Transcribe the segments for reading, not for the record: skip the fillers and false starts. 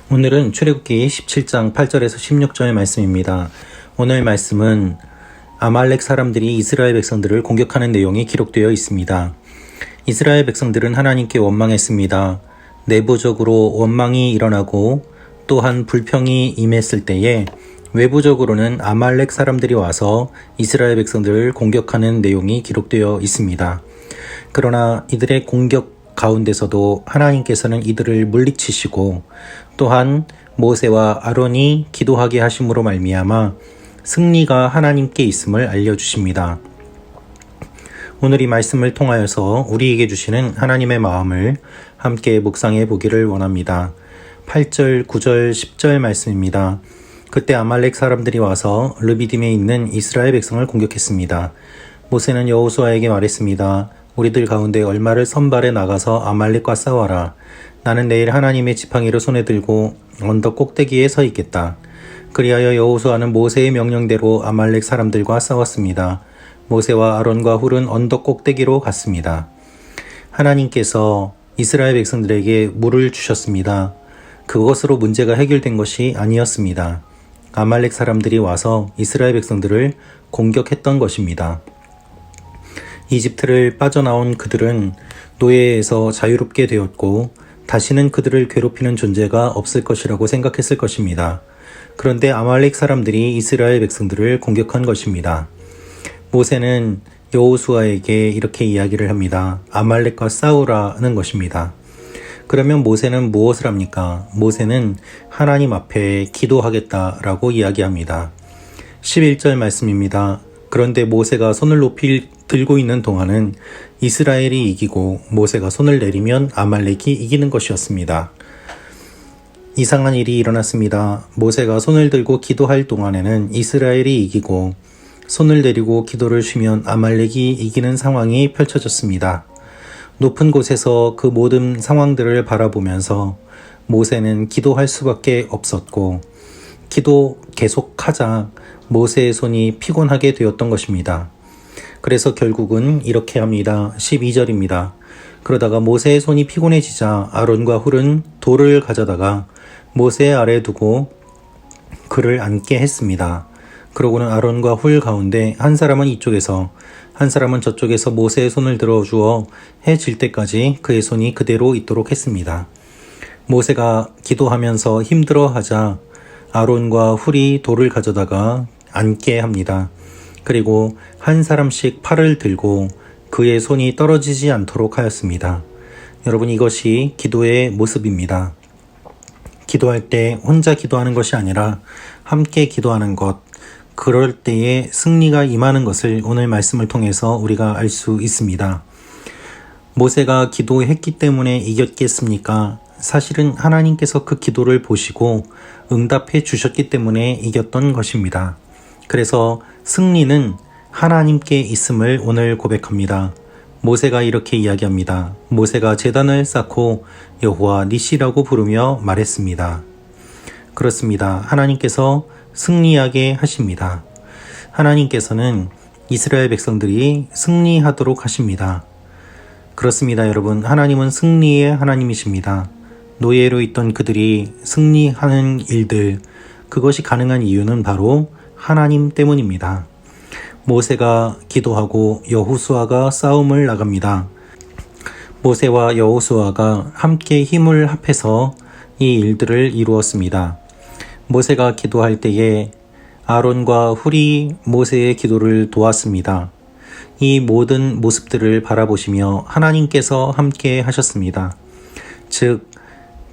오늘은 출애굽기 17장 8절에서 16절 말씀입니다. 오늘 말씀은 아말렉 사람들이 이스라엘 백성들을 공격하는 내용이 기록되어 있습니다. 이스라엘 백성들은 하나님께 원망했습니다. 내부적으로 원망이 일어나고 또한 불평이 임했을 때에 외부적으로는 아말렉 사람들이 와서 이스라엘 백성들을 공격하는 내용이 기록되어 있습니다. 그러나 이들의 공격 가운데서도 하나님께서는 이들을 물리치시고 또한 모세와 아론이 기도하게 하심으로 말미암아 승리가 하나님께 있음을 알려주십니다. 오늘 이 말씀을 통하여서 우리에게 주시는 하나님의 마음을 함께 묵상해 보기를 원합니다. 8절, 9절, 10절 말씀입니다. 그때 아말렉 사람들이 와서 르비딤에 있는 이스라엘 백성을 공격했습니다. 모세는 여호수아에게 말했습니다. 우리들 가운데 얼마를 선발해 나가서 아말렉과 싸워라. 나는 내일 하나님의 지팡이를 손에 들고 언덕 꼭대기에 서 있겠다. 그리하여 여호수아는 모세의 명령대로 아말렉 사람들과 싸웠습니다. 모세와 아론과 훌은 언덕 꼭대기로 갔습니다. 하나님께서 이스라엘 백성들에게 물을 주셨습니다. 그것으로 문제가 해결된 것이 아니었습니다. 아말렉 사람들이 와서 이스라엘 백성들을 공격했던 것입니다. 이집트를 빠져나온 그들은 노예에서 자유롭게 되었고 다시는 그들을 괴롭히는 존재가 없을 것이라고 생각했을 것입니다. 그런데 아말렉 사람들이 이스라엘 백성들을 공격한 것입니다. 모세는 여호수아에게 이렇게 이야기를 합니다. 아말렉과 싸우라는 것입니다. 그러면 모세는 무엇을 합니까? 모세는 하나님 앞에 기도하겠다라고 이야기합니다. 11절 말씀입니다. 그런데 모세가 손을 높이 들고 있는 동안은 이스라엘이 이기고 모세가 손을 내리면 아말렉이 이기는 것이었습니다. 이상한 일이 일어났습니다. 모세가 손을 들고 기도할 동안에는 이스라엘이 이기고 손을 내리고 기도를 쉬면 아말렉이 이기는 상황이 펼쳐졌습니다. 높은 곳에서 그 모든 상황들을 바라보면서 모세는 기도할 수밖에 없었고 기도 계속하자 모세의 손이 피곤하게 되었던 것입니다. 그래서 결국은 이렇게 합니다. 12절입니다. 그러다가 모세의 손이 피곤해지자 아론과 훌은 돌을 가져다가 모세 아래에 두고 그를 앉게 했습니다. 그러고는 아론과 훌 가운데 한 사람은 이쪽에서 한 사람은 저쪽에서 모세의 손을 들어주어 해 질 때까지 그의 손이 그대로 있도록 했습니다. 모세가 기도하면서 힘들어하자 아론과 훌이 돌을 가져다가 앉게 합니다. 그리고 한 사람씩 팔을 들고 그의 손이 떨어지지 않도록 하였습니다. 여러분, 이것이 기도의 모습입니다. 기도할 때 혼자 기도하는 것이 아니라 함께 기도하는 것, 그럴 때에 승리가 임하는 것을 오늘 말씀을 통해서 우리가 알 수 있습니다. 모세가 기도했기 때문에 이겼겠습니까? 사실은 하나님께서 그 기도를 보시고 응답해 주셨기 때문에 이겼던 것입니다. 그래서 승리는 하나님께 있음을 오늘 고백합니다. 모세가 이렇게 이야기합니다. 모세가 제단을 쌓고 여호와 니시라고 부르며 말했습니다. 그렇습니다. 하나님께서 승리하게 하십니다. 하나님께서는 이스라엘 백성들이 승리하도록 하십니다. 그렇습니다, 여러분. 하나님은 승리의 하나님이십니다. 노예로 있던 그들이 승리하는 일들, 그것이 가능한 이유는 바로 하나님 때문입니다. 모세가 기도하고 여호수아가 싸움을 나갑니다. 모세와 여호수아가 함께 힘을 합해서 이 일들을 이루었습니다. 모세가 기도할 때에 아론과 훌이 모세의 기도를 도왔습니다. 이 모든 모습들을 바라보시며 하나님께서 함께 하셨습니다. 즉,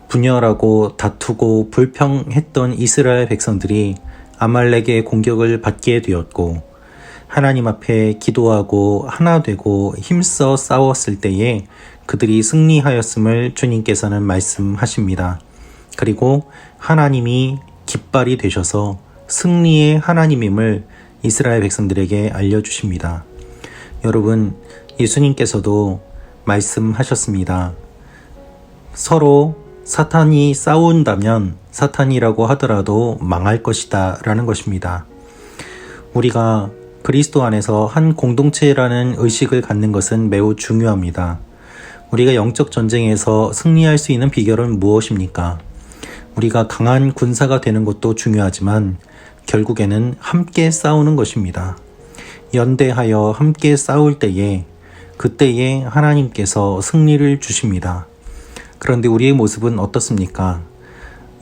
분열하고 다투고 불평했던 이스라엘 백성들이 아말렉의 공격을 받게 되었고 하나님 앞에 기도하고 하나 되고 힘써 싸웠을 때에 그들이 승리하였음을 주님께서는 말씀하십니다. 그리고 하나님이 깃발이 되셔서 승리의 하나님임을 이스라엘 백성들에게 알려주십니다. 여러분, 예수님께서도 말씀하셨습니다. 서로 사탄이 싸운다면 사탄이라고 하더라도 망할 것이다 라는 것입니다. 우리가 그리스도 안에서 한 공동체라는 의식을 갖는 것은 매우 중요합니다. 우리가 영적 전쟁에서 승리할 수 있는 비결은 무엇입니까? 우리가 강한 군사가 되는 것도 중요하지만 결국에는 함께 싸우는 것입니다. 연대하여 함께 싸울 때에 그때에 하나님께서 승리를 주십니다. 그런데 우리의 모습은 어떻습니까?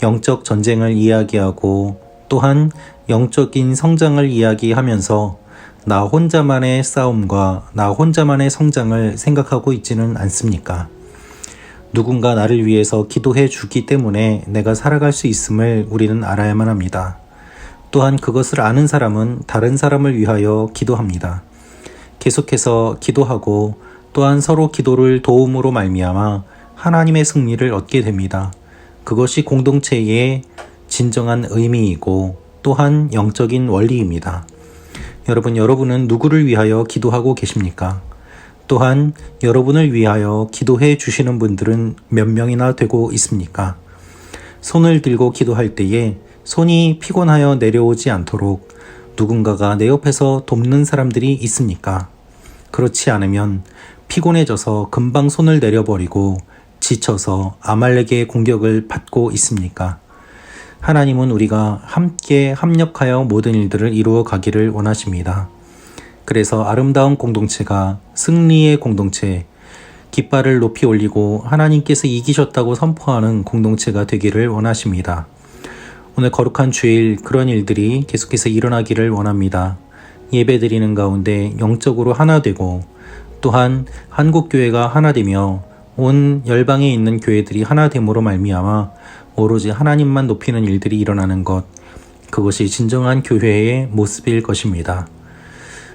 영적 전쟁을 이야기하고 또한 영적인 성장을 이야기하면서 나 혼자만의 싸움과 나 혼자만의 성장을 생각하고 있지는 않습니까? 누군가 나를 위해서 기도해 주기 때문에 내가 살아갈 수 있음을 우리는 알아야만 합니다. 또한 그것을 아는 사람은 다른 사람을 위하여 기도합니다. 계속해서 기도하고 또한 서로 기도를 도움으로 말미암아 하나님의 승리를 얻게 됩니다. 그것이 공동체의 진정한 의미이고 또한 영적인 원리입니다. 여러분은 누구를 위하여 기도하고 계십니까? 또한 여러분을 위하여 기도해 주시는 분들은 몇 명이나 되고 있습니까? 손을 들고 기도할 때에 손이 피곤하여 내려오지 않도록 누군가가 내 옆에서 돕는 사람들이 있습니까? 그렇지 않으면 피곤해져서 금방 손을 내려버리고 지쳐서 아말렉의 공격을 받고 있습니까? 하나님은 우리가 함께 합력하여 모든 일들을 이루어 가기를 원하십니다. 그래서 아름다운 공동체가 승리의 공동체, 깃발을 높이 올리고 하나님께서 이기셨다고 선포하는 공동체가 되기를 원하십니다. 오늘 거룩한 주일 그런 일들이 계속해서 일어나기를 원합니다. 예배드리는 가운데 영적으로 하나 되고 또한 한국교회가 하나 되며 온 열방에 있는 교회들이 하나 됨으로 말미암아 오로지 하나님만 높이는 일들이 일어나는 것, 그것이 진정한 교회의 모습일 것입니다.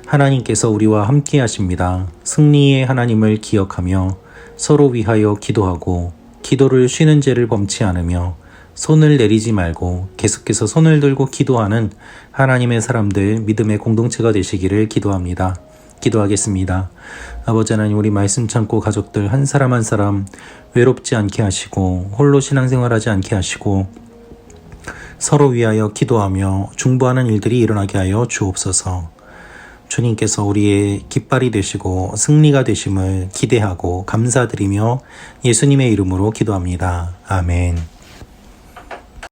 하나님께서 우리와 함께 하십니다. 승리의 하나님을 기억하며 서로 위하여 기도하고 기도를 쉬는 죄를 범치 않으며 손을 내리지 말고 계속해서 손을 들고 기도하는 하나님의 사람들, 믿음의 공동체가 되시기를 기도합니다. 기도하겠습니다. 아버지 하나님, 우리 말씀 참고 가족들 한 사람 한 사람 외롭지 않게 하시고 홀로 신앙생활하지 않게 하시고 서로 위하여 기도하며 중보하는 일들이 일어나게 하여 주옵소서. 주님께서 우리의 깃발이 되시고 승리가 되심을 기대하고 감사드리며 예수님의 이름으로 기도합니다. 아멘.